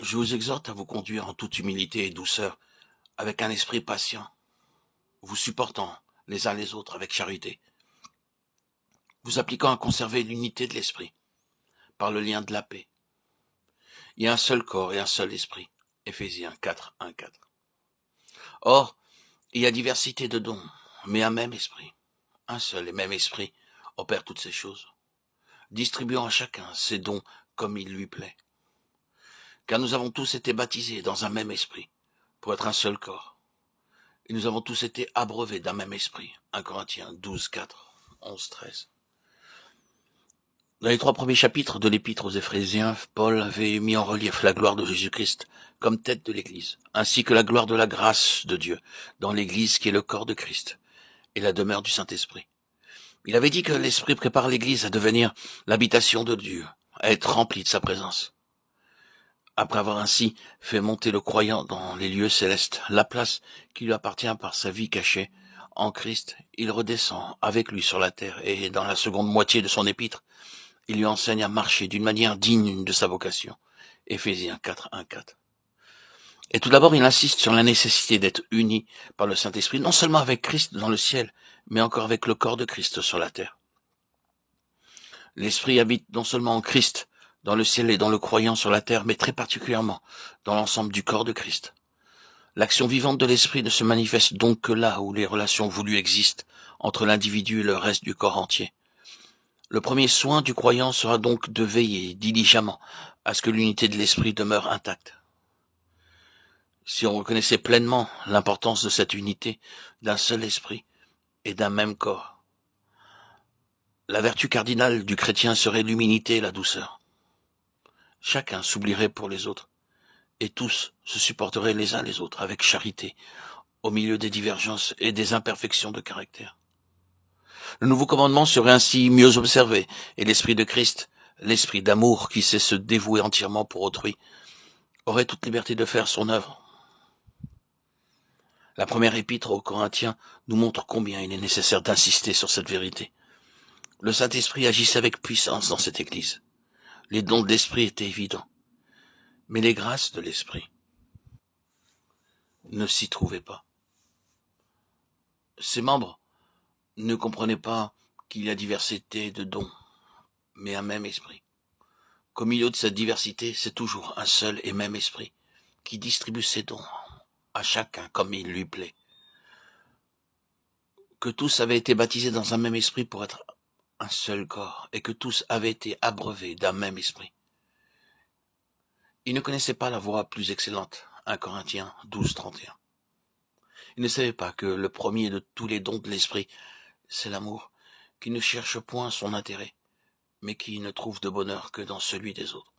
Je vous exhorte à vous conduire en toute humilité et douceur, avec un esprit patient, vous supportant les uns les autres avec charité, vous appliquant à conserver l'unité de l'esprit, par le lien de la paix. Il y a un seul corps et un seul esprit. Éphésiens 4, 1, 4. Or, il y a diversité de dons, mais un même esprit. Un seul et même esprit opère toutes ces choses, distribuant à chacun ses dons comme il lui plaît. Car nous avons tous été baptisés dans un même esprit, pour être un seul corps. Et nous avons tous été abreuvés d'un même esprit. 1 Corinthiens 12, 4, 11, 13. Dans les 3 premiers chapitres de l'épître aux Éphésiens, Paul avait mis en relief la gloire de Jésus-Christ comme tête de l'Église, ainsi que la gloire de la grâce de Dieu dans l'Église qui est le corps de Christ et la demeure du Saint-Esprit. Il avait dit que l'Esprit prépare l'Église à devenir l'habitation de Dieu, à être remplie de sa présence. Après avoir ainsi fait monter le croyant dans les lieux célestes, la place qui lui appartient par sa vie cachée en Christ, il redescend avec lui sur la terre et dans la seconde moitié de son épître, il lui enseigne à marcher d'une manière digne de sa vocation. Éphésiens 4, 1, 4. Et tout d'abord, il insiste sur la nécessité d'être uni par le Saint-Esprit, non seulement avec Christ dans le ciel, mais encore avec le corps de Christ sur la terre. L'Esprit habite non seulement en Christ, dans le ciel et dans le croyant sur la terre, mais très particulièrement dans l'ensemble du corps de Christ. L'action vivante de l'Esprit ne se manifeste donc que là où les relations voulues existent entre l'individu et le reste du corps entier. Le premier soin du croyant sera donc de veiller diligemment à ce que l'unité de l'Esprit demeure intacte. Si on reconnaissait pleinement l'importance de cette unité, d'un seul esprit et d'un même corps, la vertu cardinale du chrétien serait l'humilité et la douceur. Chacun s'oublierait pour les autres, et tous se supporteraient les uns les autres avec charité, au milieu des divergences et des imperfections de caractère. Le nouveau commandement serait ainsi mieux observé, et l'esprit de Christ, l'esprit d'amour qui sait se dévouer entièrement pour autrui, aurait toute liberté de faire son œuvre. La première épître aux Corinthiens nous montre combien il est nécessaire d'insister sur cette vérité. Le Saint-Esprit agissait avec puissance dans cette Église. Les dons de l'Esprit étaient évidents, mais les grâces de l'Esprit ne s'y trouvaient pas. Ses membres ne comprenaient pas qu'il y a diversité de dons, mais un même esprit. Qu'au milieu de cette diversité, c'est toujours un seul et même esprit qui distribue ses dons à chacun comme il lui plaît. Que tous avaient été baptisés dans un même esprit pour être un seul corps, et que tous avaient été abreuvés d'un même esprit. Ils ne connaissaient pas la voie plus excellente, 1 Corinthiens 12, 31. Ils ne savaient pas que le premier de tous les dons de l'esprit, c'est l'amour, qui ne cherche point son intérêt, mais qui ne trouve de bonheur que dans celui des autres.